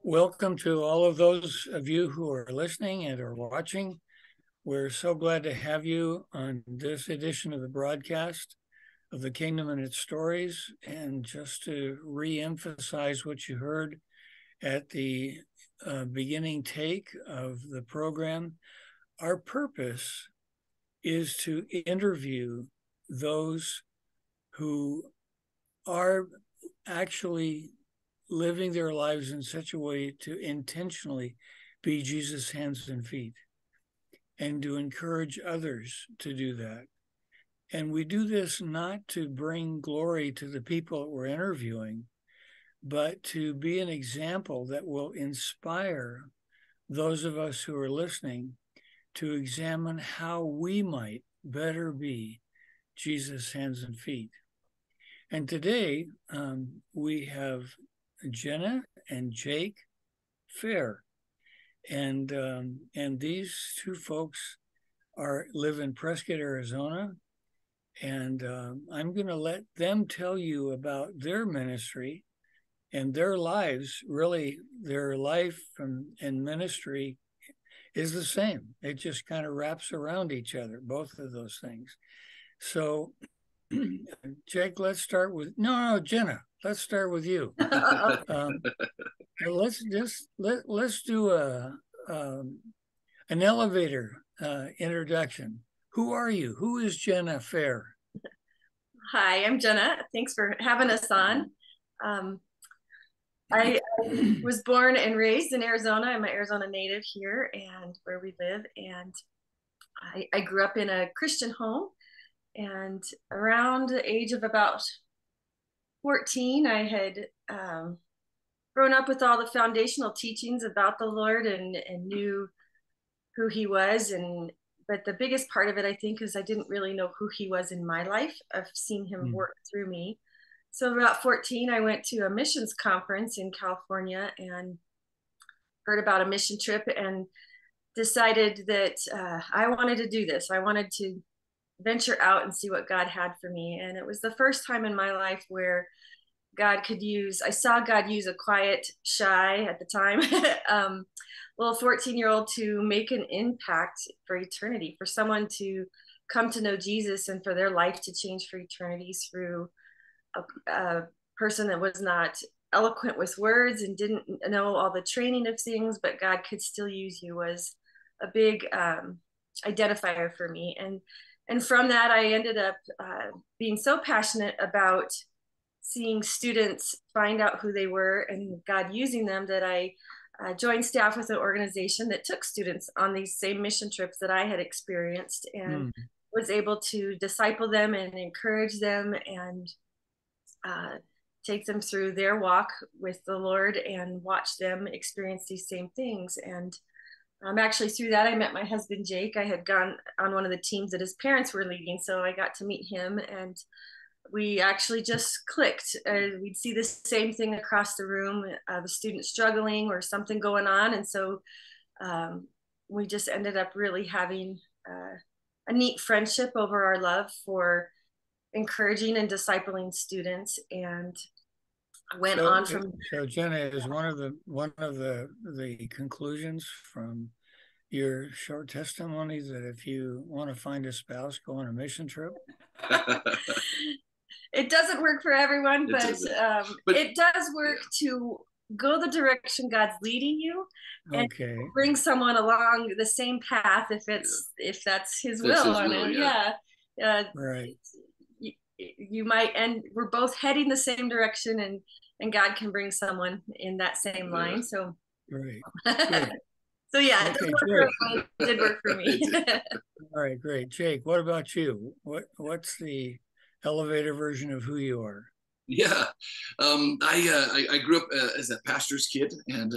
Welcome to all of those of you who are listening and are watching. We're so glad to have you on this edition of the broadcast of The Kingdom and Its Stories. And just to re-emphasize what you heard at the beginning take of the program, our purpose is to interview those who are actually living their lives in such a way to intentionally be Jesus' hands and feet, and to encourage others to do that. And we do this not to bring glory to the people that we're interviewing, but to be an example that will inspire those of us who are listening to examine how we might better be Jesus' hands and feet. And today we have Jennah and Jake Fair, and these two folks live in Prescott, Arizona, and I'm going to let them tell you about their ministry and their lives. Really, their life and ministry is the same. It just kind of wraps around each other, both of those things. So, Jake, let's start with Jennah. Let's start with you. Let's do an elevator introduction. Who are you? Who is Jennah Fair? Hi, I'm Jennah. Thanks for having us on. I was born and raised in Arizona. I'm an Arizona native here and where we live. And I grew up in a Christian home. And around the age of about 14, I had grown up with all the foundational teachings about the Lord and knew who he was. But the biggest part of it, I think, is I didn't really know who he was in my life. I've seen him work through me. So about 14, I went to a missions conference in California and heard about a mission trip and decided that I wanted to do this. I wanted to venture out and see what God had for me. And it was the first time in my life where I saw God use a quiet, shy at the time, little 14-year-old to make an impact for eternity, for someone to come to know Jesus and for their life to change for eternity through a person that was not eloquent with words and didn't know all the training of things, but God could still use you, was a big identifier for me. And from that, I ended up being so passionate about seeing students find out who they were and God using them that I joined staff with an organization that took students on these same mission trips that I had experienced and was able to disciple them and encourage them and take them through their walk with the Lord and watch them experience these same things. And actually through that, I met my husband, Jake. I had gone on one of the teams that his parents were leading, so I got to meet him, and we actually just clicked. We'd see the same thing across the room, the student struggling or something going on. And so we just ended up really having a neat friendship over our love for encouraging and discipling students, and went on from. So Jennah, is one of the conclusions from your short testimony that if you want to find a spouse, go on a mission trip? It doesn't work for everyone, but it does work to go the direction God's leading you, and bring someone along the same path if that's His will on it. Yeah. Right. You might, and we're both heading the same direction, and God can bring someone in that same line. So right. So yeah, it did work for me. All right, great. Jake, what about you? What's the elevator version of who you are? Yeah, I grew up as a pastor's kid, and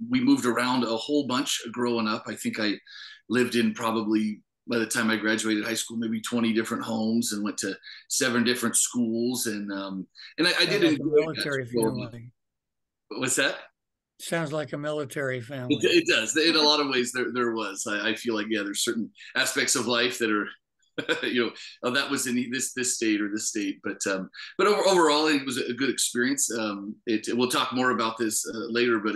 we moved around a whole bunch growing up. I think I lived in probably, by the time I graduated high school, maybe 20 different homes, and went to 7 different schools. And I did enjoy a military family. What's that? Sounds like a military family. It does. In a lot of ways, there was. I feel like, there's certain aspects of life that are that was in this state or this state. But overall, it was a good experience. We'll talk more about this later, but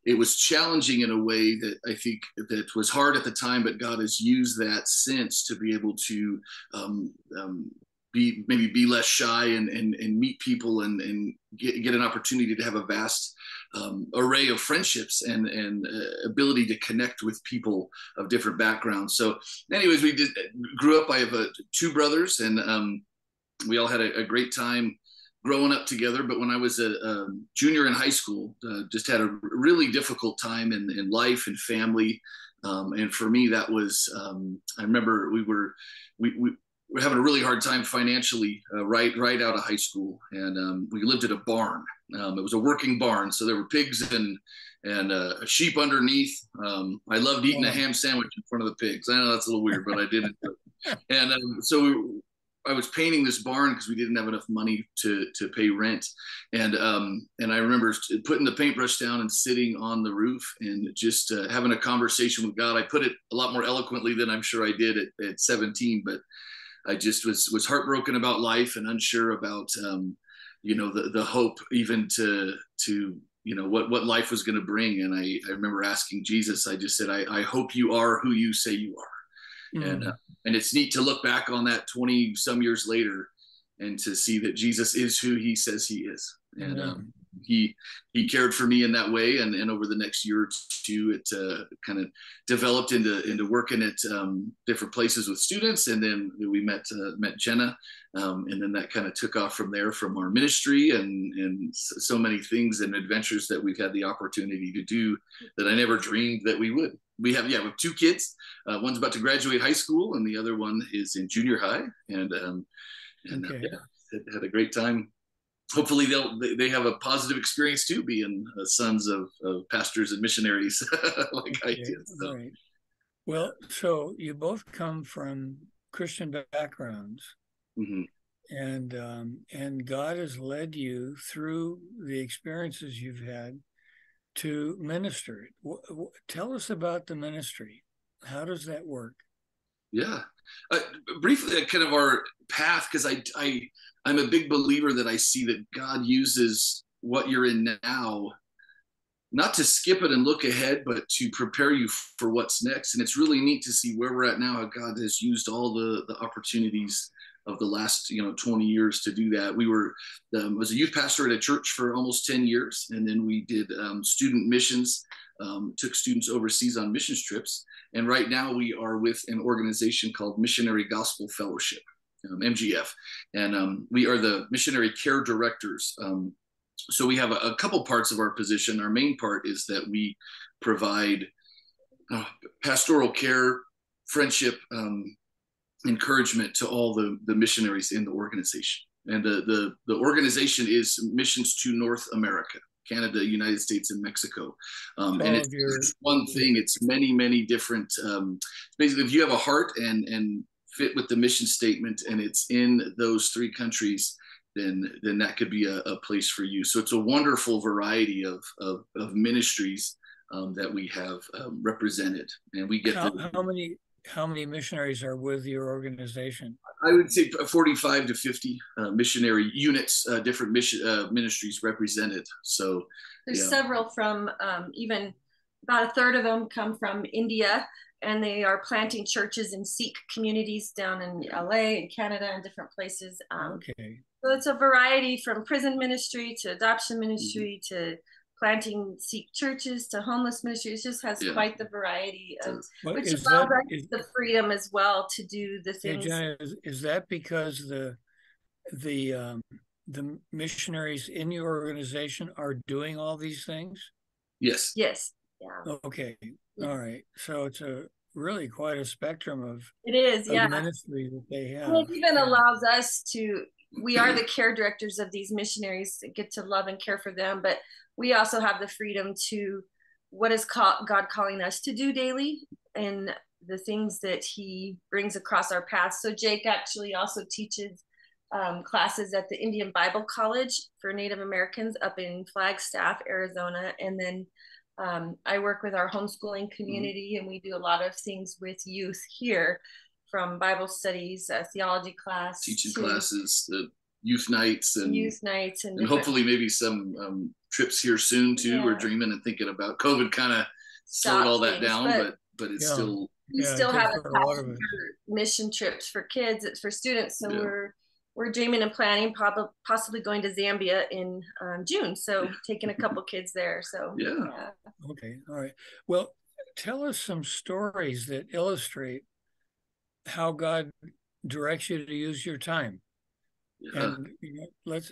it was challenging in a way that I think that was hard at the time, but God has used that since to be able to be less shy and meet people and get an opportunity to have a vast array of friendships and ability to connect with people of different backgrounds. So anyways, we grew up. I have two brothers, and we all had a great time growing up together. But when I was a junior in high school, just had a really difficult time in life and family. And for me, that was, I remember we were having a really hard time financially right out of high school. And we lived at a barn. It was a working barn. So there were pigs and a sheep underneath. I loved eating a ham sandwich in front of the pigs. I know that's a little weird, but I did it. And I was painting this barn because we didn't have enough money to pay rent. And I remember putting the paintbrush down and sitting on the roof and just having a conversation with God. I put it a lot more eloquently than I'm sure I did at 17, but I just was heartbroken about life and unsure about, the hope even to what life was going to bring. And I remember asking Jesus, I just said, I hope you are who you say you are. Mm. And it's neat to look back on that 20 some years later and to see that Jesus is who he says he is. And he cared for me in that way. And over the next year or two, it kind of developed into working at different places with students. And then we met Jennah. And then that kind of took off from there, from our ministry and so many things and adventures that we've had the opportunity to do that I never dreamed that we would. We have two kids. One's about to graduate high school and the other one is in junior high. And had a great time. Hopefully they have a positive experience too, being sons of pastors and missionaries like I did. So. Right. Well, so you both come from Christian backgrounds, mm-hmm. and God has led you through the experiences you've had to minister. Tell us about the ministry. How does that work? Yeah, briefly, kind of our path, because I'm a big believer that I see that God uses what you're in now, not to skip it and look ahead, but to prepare you for what's next. And it's really neat to see where we're at now, how God has used all the opportunities of the last 20 years to do that. We was a youth pastor at a church for almost 10 years, and then we did student missions, took students overseas on mission trips. And right now we are with an organization called Missionary Gospel Fellowship, MGF. And we are the missionary care directors. So we have a couple parts of our position. Our main part is that we provide pastoral care, friendship, encouragement to all the missionaries in the organization. And the organization is Missions to North America, Canada, United States, and Mexico. And it's one thing, it's many, many different, basically if you have a heart and fit with the mission statement and it's in those three countries, then that could be a place for you. So it's a wonderful variety of ministries that we have represented. And we get how many missionaries are with your organization? I would say 45 to 50 missionary units, different ministries represented. So there's several from even about a third of them come from India, and they are planting churches in Sikh communities down in LA and Canada and different places. Okay. So it's a variety from prison ministry to adoption ministry to planting Sikh churches to homeless ministry. It just has quite the variety of, which allows us the freedom as well to do the things. Hey, Jennah, is that because the missionaries in your organization are doing all these things? Yes. Yes. Yeah. Okay. All right. So it's really quite a spectrum of ministry that they have. And it even allows us to. We are the care directors of these missionaries, get to love and care for them, but we also have the freedom to what is God calling us to do daily and the things that he brings across our path. So Jake actually also teaches classes at the Indian Bible College for Native Americans up in Flagstaff, Arizona. And then I work with our homeschooling community, and we do a lot of things with youth here from Bible studies, theology class, teaching classes, the youth nights, and and hopefully maybe some trips here soon too. Yeah. We're dreaming and thinking about. COVID kind of slowed all that down, but it's still. We still have a passion for mission trips for kids. It's for students, so we're dreaming and planning, possibly going to Zambia in June. So taking a couple kids there. So yeah. Okay, all right. Well, tell us some stories that illustrate how God directs you to use your time. And let's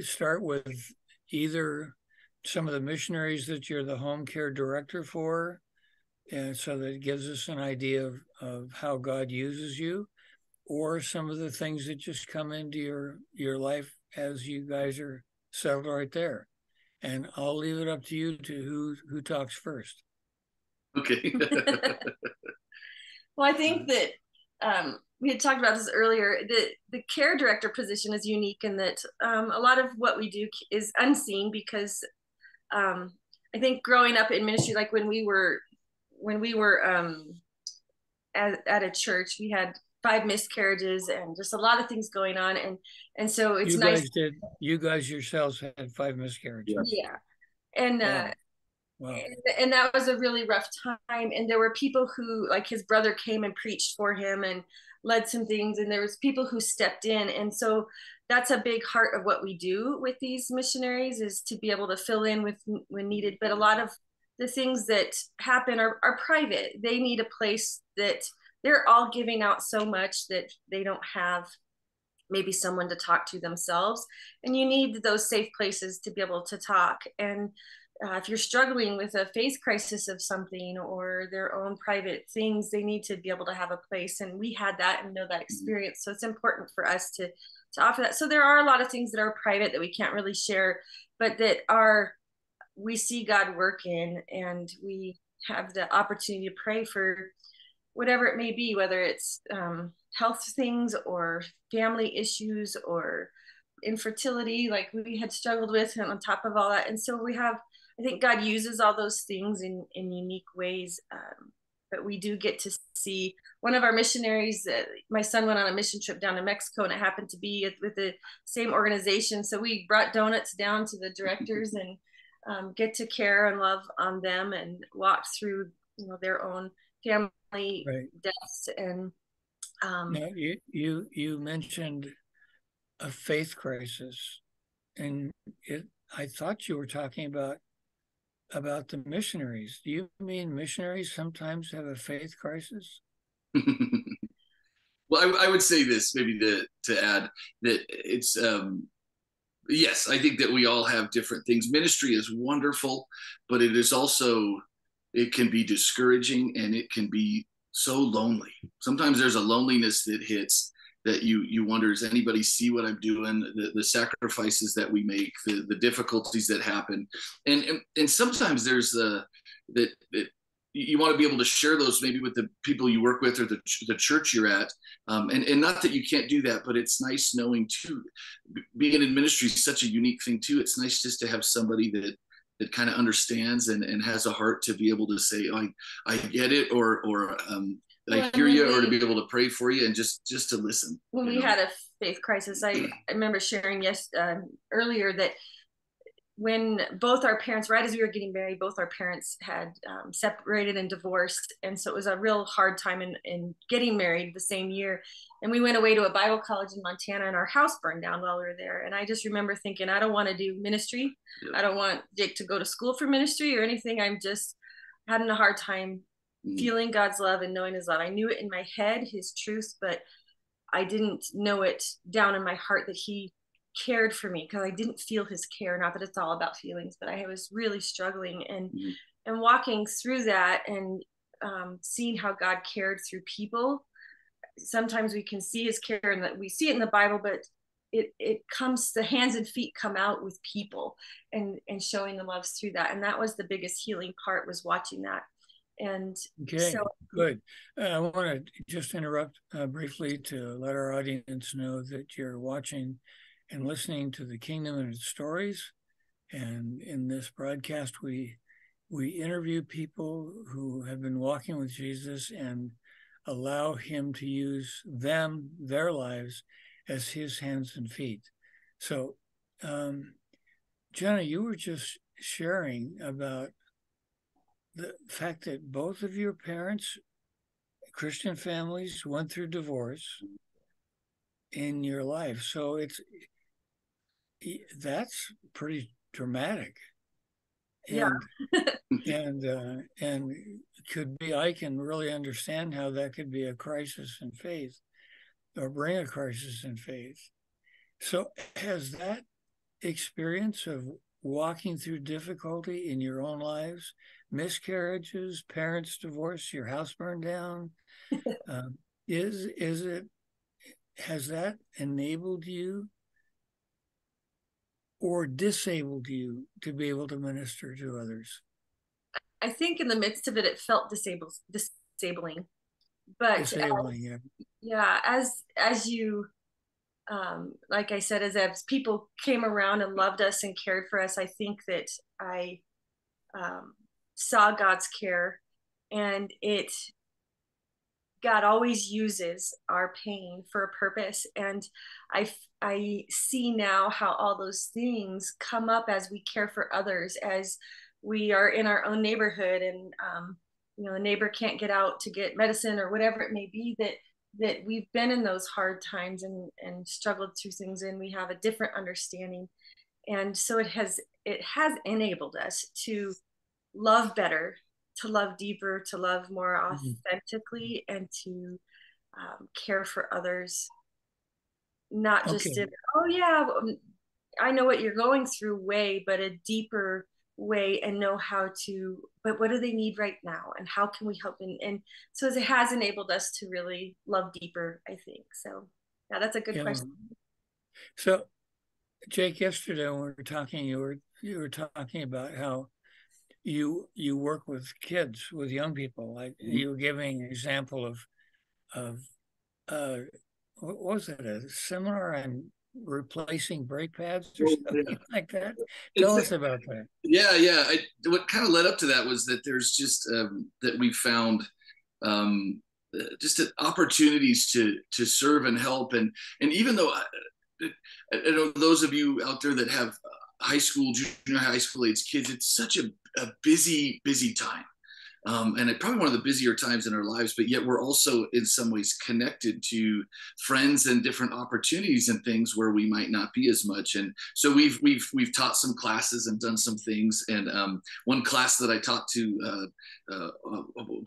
start with either some of the missionaries that you're the home care director for, and so that it gives us an idea of how God uses you, or some of the things that just come into your life as you guys are settled right there. And I'll leave it up to you to who talks first. Okay. Well, I think that we had talked about this earlier. The care director position is unique in that a lot of what we do is unseen because I think growing up in ministry, like when we were at a church, we had 5 miscarriages and just a lot of things going on, and so it's nice. You guys yourselves had 5 miscarriages. Yeah, and wow. And that was a really rough time. And there were people who, like his brother came and preached for him and led some things, and there was people who stepped in. And so that's a big heart of what we do with these missionaries, is to be able to fill in with when needed. But a lot of the things that happen are private. They need a place that they're all giving out so much that they don't have maybe someone to talk to themselves, and you need those safe places to be able to talk. And if you're struggling with a faith crisis of something or their own private things, they need to be able to have a place. And we had that and know that experience. So it's important for us to offer that. So there are a lot of things that are private that we can't really share, but that we see God work in, and we have the opportunity to pray for whatever it may be, whether it's health things or family issues or infertility, like we had struggled with, and on top of all that. And so I think God uses all those things in unique ways. But we do get to see one of our missionaries. My son went on a mission trip down to Mexico, and it happened to be with the same organization. So we brought donuts down to the directors and get to care and love on them and walk through their own family deaths. And now you mentioned a faith crisis, and I thought you were talking about the missionaries. Do you mean missionaries sometimes have a faith crisis? Well, I would say this, maybe to add that it's yes, I think that we all have different things. Ministry is wonderful, but it can be discouraging, and it can be so lonely. Sometimes there's a loneliness that hits that you wonder, does anybody see what I'm doing? The sacrifices that we make, the difficulties that happen, and sometimes there's that you want to be able to share those maybe with the people you work with or the church you're at, and not that you can't do that, but it's nice knowing too, being in ministry is such a unique thing too. It's nice just to have somebody that kind of understands and has a heart to be able to say, oh, I get it, or I hear you, or to be able to pray for you and just to listen. When we had a faith crisis, I remember sharing earlier that when both our parents, right as we were getting married, both our parents had separated and divorced. And so it was a real hard time in getting married the same year. And we went away to a Bible college in Montana, and our house burned down while we were there. And I just remember thinking, I don't want to do ministry. Yep. I don't want Jake to go to school for ministry or anything. I'm just having a hard time feeling God's love and knowing his love. I knew it in my head, his truth, but I didn't know it down in my heart that he cared for me, because I didn't feel his care. Not that it's all about feelings, but I was really struggling and walking through that, and seeing how God cared through people. Sometimes we can see his care, and that we see it in the Bible, but it comes, the hands and feet come out with people and showing the love through that. And that was the biggest healing part, was watching that. And okay, so good. I want to just interrupt briefly to let our audience know that you're watching and listening to The Kingdom and Its Stories. And in this broadcast, we interview people who have been walking with Jesus and allow him to use them, their lives, as his hands and feet. So, Jennah, you were just sharing about the fact that both of your parents, Christian families, went through divorce in your life. So that's pretty dramatic. Yeah. And could be, I can really understand how that could be a crisis in faith or bring a crisis in faith. So has that experience of walking through difficulty in your own lives, miscarriages, parents divorce, your house burned down, has that enabled you or disabled you to be able to minister to others? I think in the midst of it, it felt disabling. But disabling, yeah, as you, like I said, as people came around and loved us and cared for us, I think that I saw God's care, and God always uses our pain for a purpose. And I see now how all those things come up as we care for others, as we are in our own neighborhood, and the neighbor can't get out to get medicine or whatever it may be, that we've been in those hard times and struggled through things, and we have a different understanding. And so it has enabled us to love better, to love deeper, to love more authentically, and to care for others, not just in, oh yeah, I know what you're going through way, but a deeper way, and know how to, but what do they need right now, and how can we help? And so it has enabled us to really love deeper, I think. So yeah, that's a good question. So Jake, yesterday when we were talking, you were talking about how you work with kids, with young people. Like you were giving an example of what was it, a seminar on replacing brake pads or something like that? Tell us about that. Yeah. What kind of led up to that was that there's just that we found just opportunities to serve and help, and even though I know those of you out there that have high school, junior high school age kids, it's such a busy time. And it probably one of the busier times in our lives, but yet we're also in some ways connected to friends and different opportunities and things where we might not be as much. And so we've taught some classes and done some things. And one class that I taught to a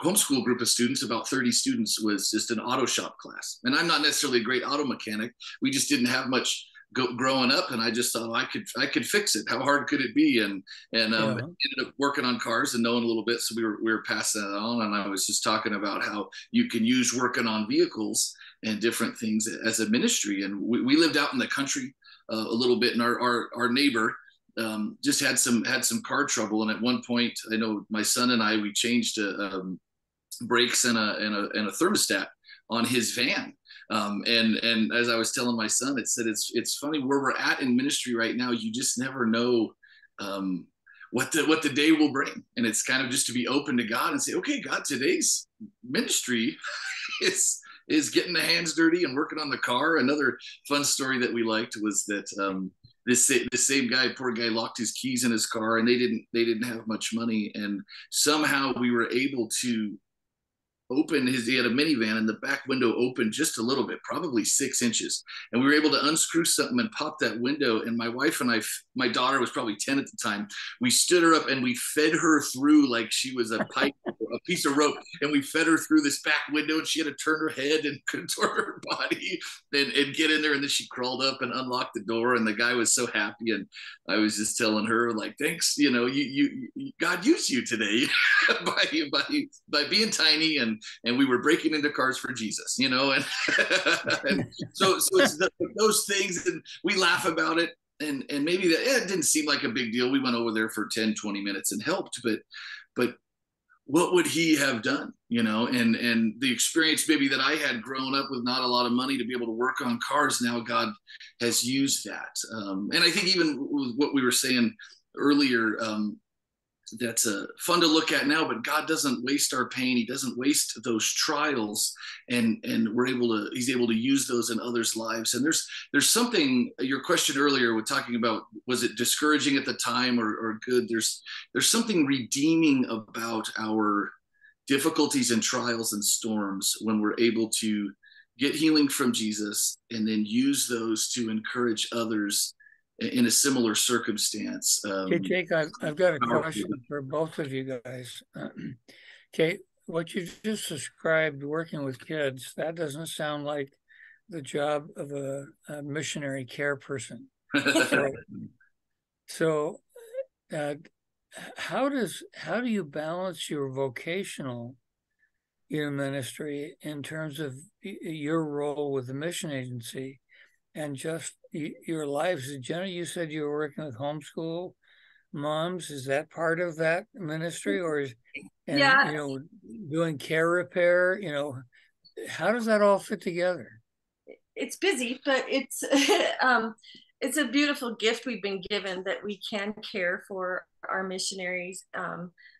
homeschool group of students, about 30 students, was just an auto shop class. And I'm not necessarily a great auto mechanic. We just didn't have much growing up, and I just thought I could fix it. How hard could it be? And ended up working on cars and knowing a little bit, so we were passing that on. And I was just talking about how you can use working on vehicles and different things as a ministry. And we lived out in the country a little bit, and our neighbor just had some car trouble. And at one point, I know my son and we changed brakes and a thermostat on his van. And as I was telling my son, it's funny where we're at in ministry right now. You just never know what the day will bring, and it's kind of just to be open to God and say, okay, God, today's ministry is getting the hands dirty and working on the car. Another fun story that we liked was that this same guy, poor guy, locked his keys in his car, and they didn't have much money, and somehow we were able to he had a minivan, and the back window opened just a little bit, probably 6 inches. And we were able to unscrew something and pop that window. And my wife and my daughter was probably 10 at the time. We stood her up and we fed her through like she was a pipe, a piece of rope. And we fed her through this back window, and she had to turn her head and contort her body and get in there. And then she crawled up and unlocked the door. And the guy was so happy. And I was just telling her, like, thanks, you God used you today by being tiny, and we were breaking into cars for Jesus, and, and so it's those things, and we laugh about it, and maybe it didn't seem like a big deal. We went over there for 10, 20 minutes and helped, but what would he have done, and the experience maybe that I had growing up with not a lot of money to be able to work on cars, now God has used that. And I think even with what we were saying earlier, that's fun to look at now, but God doesn't waste our pain. He doesn't waste those trials, and he's able to use those in others' lives. And there's something, your question earlier with talking about, was it discouraging at the time or good? There's something redeeming about our difficulties and trials and storms when we're able to get healing from Jesus and then use those to encourage others in a similar circumstance. Okay, Jake, I've got a question for both of you guys. Okay, what you just described, working with kids, that doesn't sound like the job of a missionary care person. So how do you balance your vocational ministry in terms of your role with the mission agency and just your lives? Jennah, you said you were working with homeschool moms. Is that part of that ministry, or doing care repair? How does that all fit together? It's busy, but it's it's a beautiful gift we've been given, that we can care for our missionaries,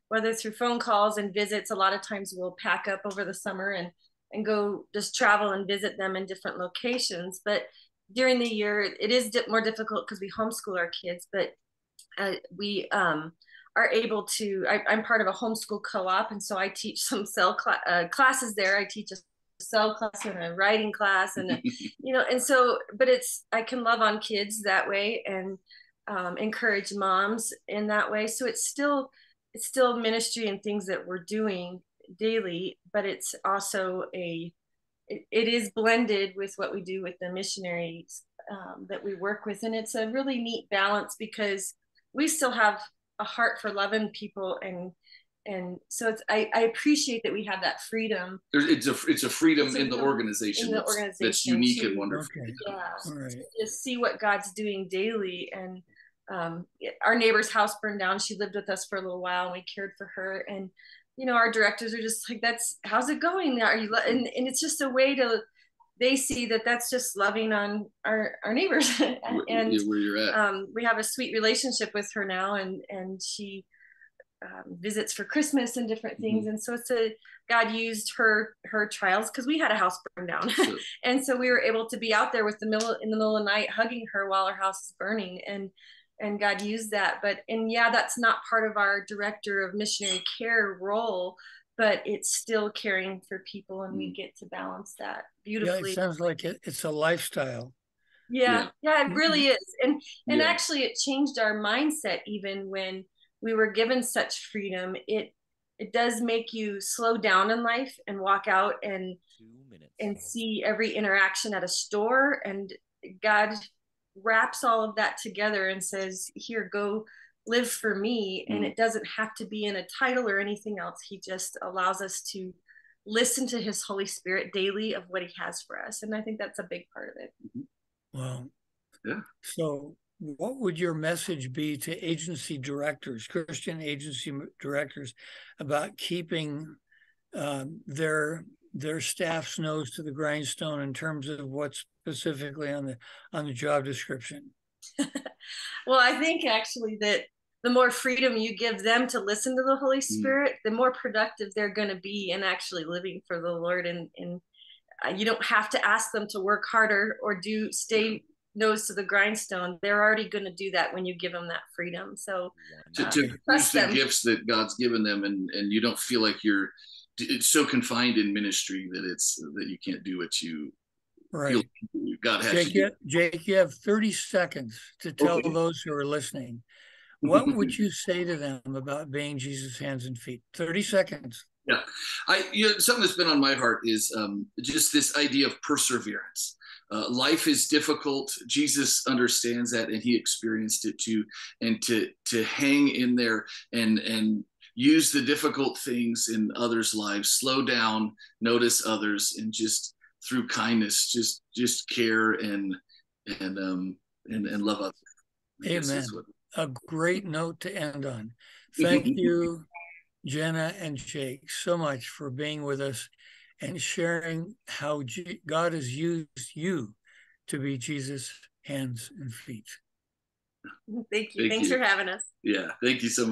whether through phone calls and visits. A lot of times we'll pack up over the summer and go just travel and visit them in different locations. But during the year, it is more difficult because we homeschool our kids, but we are able to, I'm part of a homeschool co-op, and so I teach some classes there. I teach a cell class and a writing class, and and so, but I can love on kids that way and encourage moms in that way. So it's still ministry and things that we're doing daily, but it's also it is blended with what we do with the missionaries that we work with. And it's a really neat balance because we still have a heart for loving people, and so I appreciate that we have that freedom. It's a freedom in the organization, that's unique and wonderful. Okay. Yeah, right. Just see what God's doing daily. And our neighbor's house burned down. She lived with us for a little while, and we cared for her. And our directors are just like, how's it going now? Are you? And it's just a way they see that that's just loving on our neighbors. And where you're at. We have a sweet relationship with her now, and she visits for Christmas and different things. And so God used her trials, because we had a house burned down. Sure. And so we were able to be out there in the middle of the night hugging her while her house is burning, and God used that. That's not part of our director of missionary care role, but it's still caring for people, and we get to balance that beautifully. Yeah, it sounds like it's a lifestyle. Yeah, it really is. And actually it changed our mindset. Even when we were given such freedom, it does make you slow down in life and walk out and see every interaction at a store. And God wraps all of that together and says, here, go live for me. And it doesn't have to be in a title or anything else. He just allows us to listen to his Holy Spirit daily of what he has for us. And I think that's a big part of it. Wow. Yeah. So what would your message be to agency directors, Christian agency directors, about keeping their staff's nose to the grindstone in terms of what's specifically on the job description? Well, I think actually that the more freedom you give them to listen to the Holy Spirit, the more productive they're going to be in actually living for the Lord. And you don't have to ask them to work harder or stay nose to the grindstone. They're already going to do that when you give them that freedom. So to use the gifts that God's given them, and you don't feel like it's so confined in ministry that you can't do what you feel God has you do. Jake, you have 30 seconds to tell those who are listening. What would you say to them about being Jesus' hands and feet? 30 seconds. Yeah, something that's been on my heart is just this idea of perseverance. Life is difficult. Jesus understands that, and he experienced it too. And to hang in there and use the difficult things in others' lives, slow down, notice others, and just through kindness, just care and love others. Amen. A great note to end on. Thank you, Jennah and Jake, so much for being with us and sharing how God has used you to be Jesus' hands and feet. Thank you. Thanks for having us. Yeah, thank you so much.